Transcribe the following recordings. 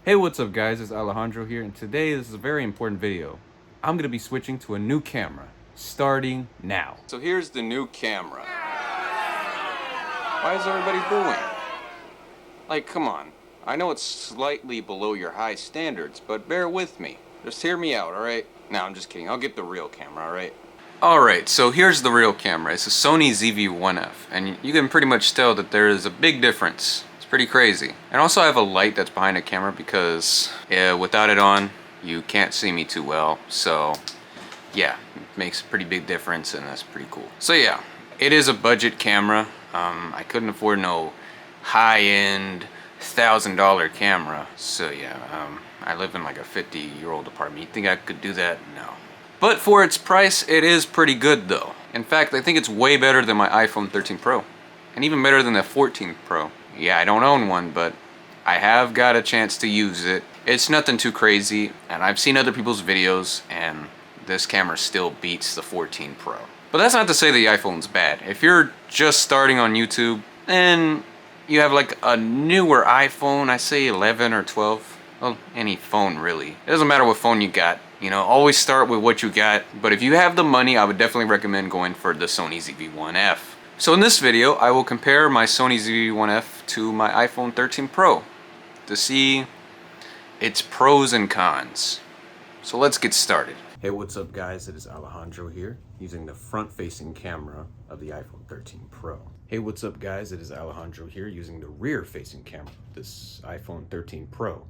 Hey, what's up guys, it's Alejandro here, and today this is a very important video. I'm gonna be switching to a new camera, starting now. So here's the new camera. Why is everybody booing? Like, come on. I know it's slightly below your high standards, but bear with me. Just hear me out, alright? No, I'm just kidding. I'll get the real camera, alright? Alright, so here's the real camera. It's a Sony ZV-1F, and you can pretty much tell that there is a big difference. Pretty crazy. And also I have a light that's behind the camera because without it on you can't see me too well, so yeah, it makes a pretty big difference, and that's pretty cool. So yeah, it is a budget camera. I couldn't afford no high-end $1,000 camera, so yeah, I live in like a 50-year-old apartment. You think I could do that? No. But for its price, it is pretty good though. In fact, I think it's way better than my iPhone 13 Pro, and even better than the 14 Pro. Yeah, I don't own one, but I have got a chance to use it. It's nothing too crazy, and I've seen other people's videos, and this camera still beats the 14 Pro. But that's not to say the iPhone's bad. If you're just starting on YouTube, and you have like a newer iPhone, I say 11 or 12, well, any phone really. It doesn't matter what phone you got. You know, always start with what you got. But if you have the money, I would definitely recommend going for the Sony ZV-1F. So in this video, I will compare my Sony ZV-1F to my iPhone 13 Pro to see its pros and cons. So let's get started. Hey, what's up guys? It is Alejandro here, using the front-facing camera of the iPhone 13 Pro. Hey, what's up guys? It is Alejandro here, using the rear-facing camera of this iPhone 13 Pro.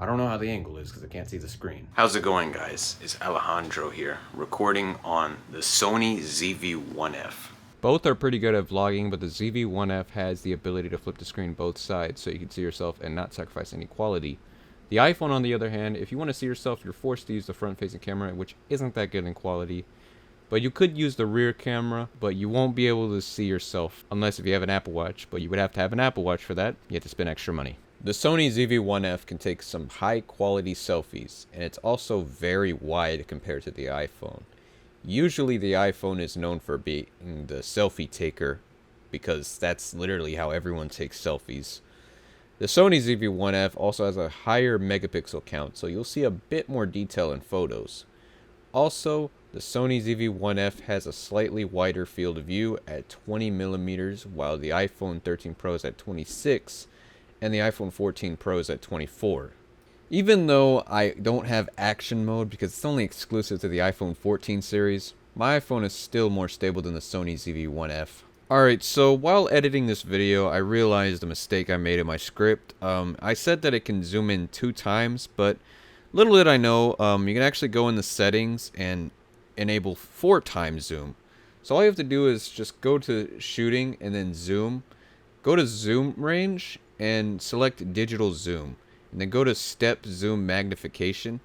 I don't know how the angle is because I can't see the screen. How's it going guys? It's Alejandro here, recording on the Sony ZV-1F. Both are pretty good at vlogging, but the ZV-1F has the ability to flip the screen both sides so you can see yourself and not sacrifice any quality. The iPhone, on the other hand, if you want to see yourself, you're forced to use the front-facing camera, which isn't that good in quality. But you could use the rear camera, but you won't be able to see yourself unless if you have an Apple Watch, but you would have to have an Apple Watch for that. You have to spend extra money. The Sony ZV-1F can take some high-quality selfies, and it's also very wide compared to the iPhone. Usually the iPhone is known for being the selfie taker because that's literally how everyone takes selfies. The Sony ZV-1F also has a higher megapixel count, so you'll see a bit more detail in photos. Also, the Sony ZV-1F has a slightly wider field of view at 20mm, while the iPhone 13 Pro is at 26 and the iPhone 14 Pro is at 24. Even though I don't have action mode because it's only exclusive to the iPhone 14 series, my iPhone is still more stable than the Sony ZV-1F. Alright, so while editing this video, I realized a mistake I made in my script. I said that it can zoom in 2 times, but little did I know, you can actually go in the settings and enable 4 times zoom. So all you have to do is just go to shooting and then zoom. Go to zoom range and select digital zoom. And then go to step zoom magnification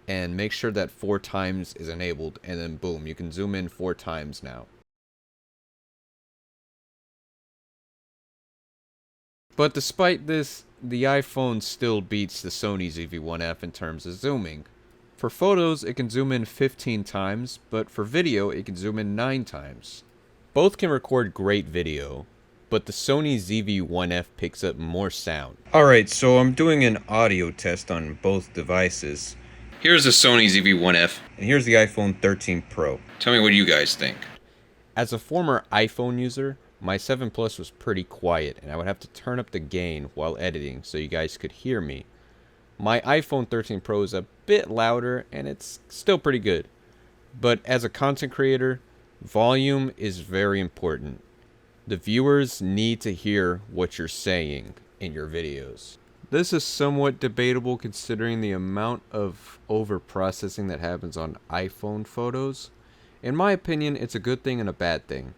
and make sure that 4 times is enabled, and then boom, you can zoom in 4 times now. But despite this, the iPhone still beats the Sony ZV-1F in terms of zooming. For photos, it can zoom in 15 times, but for video, it can zoom in 9 times. Both can record great video, but the Sony ZV-1F picks up more sound. Alright, so I'm doing an audio test on both devices. Here's the Sony ZV-1F, and here's the iPhone 13 Pro. Tell me what you guys think. As a former iPhone user, my 7 Plus was pretty quiet, and I would have to turn up the gain while editing so you guys could hear me. My iPhone 13 Pro is a bit louder, and it's still pretty good. But as a content creator, volume is very important. The viewers need to hear what you're saying in your videos. This is somewhat debatable considering the amount of over-processing that happens on iPhone photos. In my opinion, it's a good thing and a bad thing.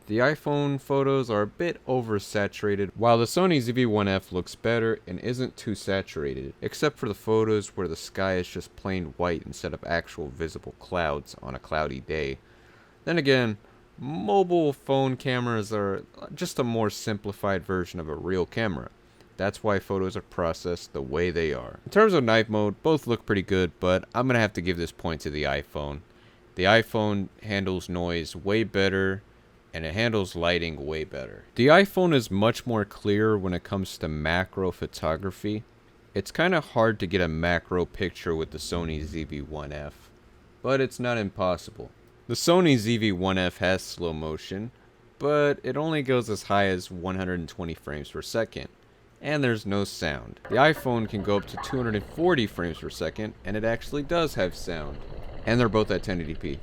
The iPhone photos are a bit oversaturated, while the Sony ZV-1F looks better and isn't too saturated, except for the photos where the sky is just plain white instead of actual visible clouds on a cloudy day. Then again, mobile phone cameras are just a more simplified version of a real camera. That's why photos are processed the way they are. In terms of night mode, both look pretty good, but I'm gonna have to give this point to the iPhone. The iPhone handles noise way better, and it handles lighting way better. The iPhone is much more clear when it comes to macro photography. It's kind of hard to get a macro picture with the Sony ZV-1F, but it's not impossible. The Sony ZV-1F has slow motion, but it only goes as high as 120 frames per second, and there's no sound. The iPhone can go up to 240 frames per second, and it actually does have sound, and they're both at 1080p.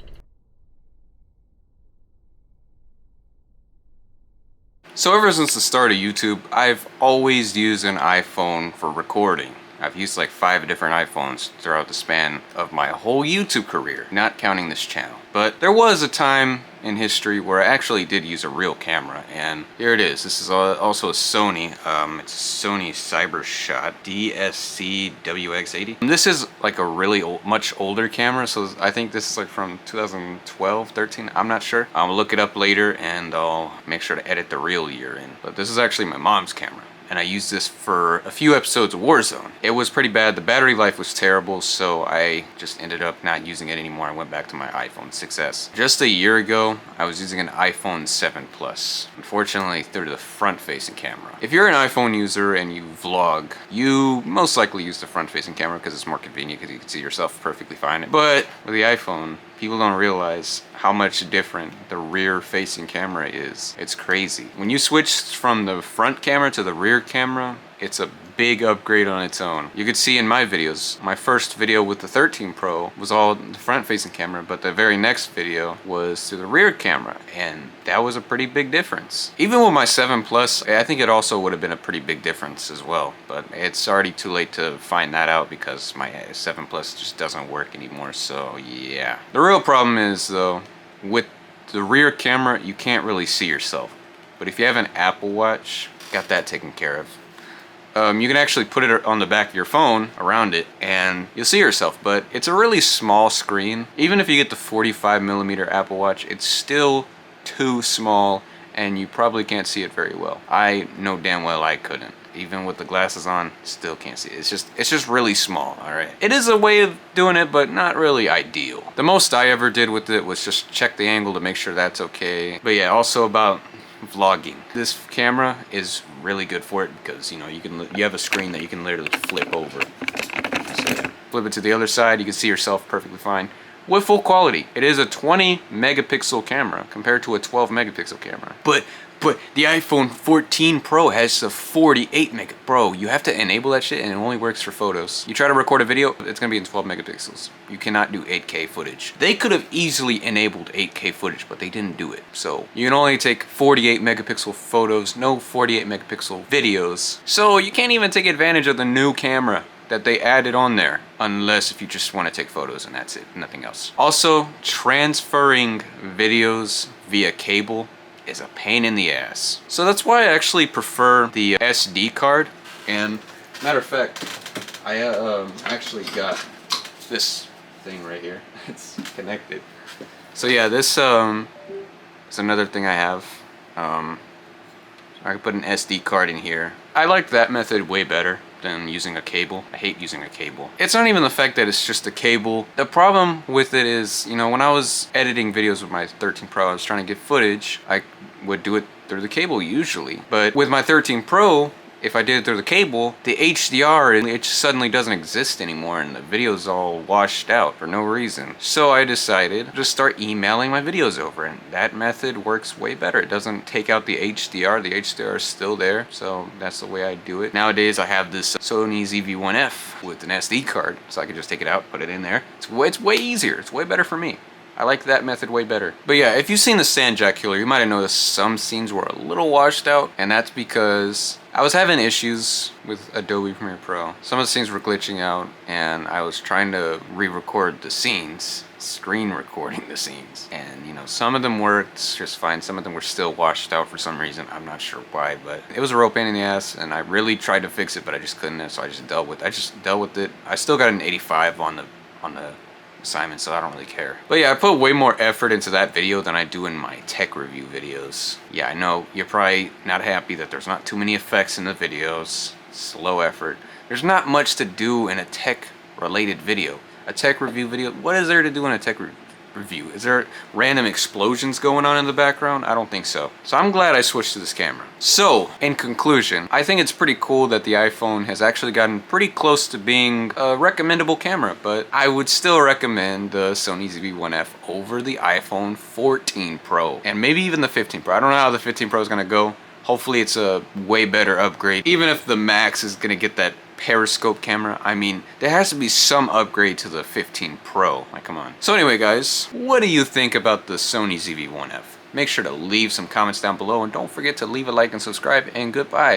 So ever since the start of YouTube, I've always used an iPhone for recording. I've used like 5 different iPhones throughout the span of my whole YouTube career, not counting this channel. But there was a time in history where I actually did use a real camera, and here it is. This is also a Sony. It's a Sony CyberShot DSC-WX80. This is like a really much older camera, so I think this is like from 2012, 13. I'm not sure. I'll look it up later and I'll make sure to edit the real year in. But this is actually my mom's camera, and I used this for a few episodes of Warzone. It was pretty bad. The battery life was terrible, so I just ended up not using it anymore. I went back to my iPhone 6S. Just a year ago, I was using an iPhone 7 Plus. Unfortunately, through the front-facing camera. If you're an iPhone user and you vlog, you most likely use the front-facing camera because it's more convenient because you can see yourself perfectly fine. But with the iPhone, people don't realize how much different the rear-facing camera is. It's crazy. When you switch from the front camera to the rear camera, it's a big upgrade on its own. You could see in my videos, my first video with the 13 Pro was all the front-facing camera, but the very next video was to the rear camera, and that was a pretty big difference. Even with my 7 Plus, I think it also would have been a pretty big difference as well, but it's already too late to find that out because my 7 Plus just doesn't work anymore, so yeah. The real problem is, though, with the rear camera, you can't really see yourself. But if you have an Apple Watch, got that taken care of. You can actually put it on the back of your phone, around it, and you'll see yourself, but it's a really small screen. Even if you get the 45mm Apple Watch, it's still too small, and you probably can't see it very well. I know damn well I couldn't. Even with the glasses on, still can't see it. It's just really small, alright? It is a way of doing it, but not really ideal. The most I ever did with it was just check the angle to make sure that's okay. But yeah, also about vlogging. This camera is really good for it because, you know, you have a screen that you can literally flip over. So yeah, flip it to the other side, you can see yourself perfectly fine with full quality. It is a 20 megapixel camera compared to a 12 megapixel camera. But the iPhone 14 Pro has a 48 megapixel. Bro, you have to enable that shit and it only works for photos. You try to record a video, it's gonna be in 12 megapixels. You cannot do 8K footage. They could have easily enabled 8K footage, but they didn't do it. So you can only take 48 megapixel photos, no 48 megapixel videos. So you can't even take advantage of the new camera that they added on there, unless if you just want to take photos and that's it, nothing else. Also, transferring videos via cable is a pain in the ass. So that's why I actually prefer the SD card. And matter of fact, I actually got this thing right here. It's connected. So yeah, this is another thing I have. I can put an SD card in here. I like that method way better than using a cable. I hate using a cable. It's not even the fact that it's just a cable. The problem with it is, you know, when I was editing videos with my 13 Pro, I was trying to get footage, I would do it through the cable usually. But with my 13 Pro, if I did it through the cable, the HDR, it just suddenly doesn't exist anymore and the video's all washed out for no reason. So I decided to just start emailing my videos over, and that method works way better. It doesn't take out the HDR. The HDR is still there, so that's the way I do it. Nowadays I have this Sony ZV-1F with an SD card, so I can just take it out, put it in there. It's way easier. It's way better for me. I like that method way better. But yeah, if you've seen the Sand Jack Killer, you might have noticed some scenes were a little washed out, and that's because I was having issues with Adobe Premiere Pro. Some of the scenes were glitching out, and I was trying to re-record the scenes, screen recording the scenes. And, you know, some of them worked just fine. Some of them were still washed out for some reason. I'm not sure why, but it was a real pain in the ass, and I really tried to fix it, but I just couldn't, so I just dealt with it. I still got an 85 on the assignment, so I don't really care. But yeah, I put way more effort into that video than I do in my tech review videos. Yeah, I know you're probably not happy that there's not too many effects in the videos. Slow effort. There's not much to do in a tech related video. A tech review video, what is there to do in a tech review? view? Is there random explosions going on in the background? I don't think so. So I'm glad I switched to this camera. So, in conclusion, I think it's pretty cool that the iPhone has actually gotten pretty close to being a recommendable camera, but I would still recommend the Sony ZV-1F over the iPhone 14 Pro, and maybe even the 15 Pro. I don't know how the 15 Pro is gonna go. Hopefully it's a way better upgrade. Even if the Max is gonna get that periscope camera, I mean, there has to be some upgrade to the 15 Pro. Like, come on. So anyway, guys, what do you think about the Sony ZV-1F? Make sure to leave some comments down below, and don't forget to leave a like and subscribe, and goodbye.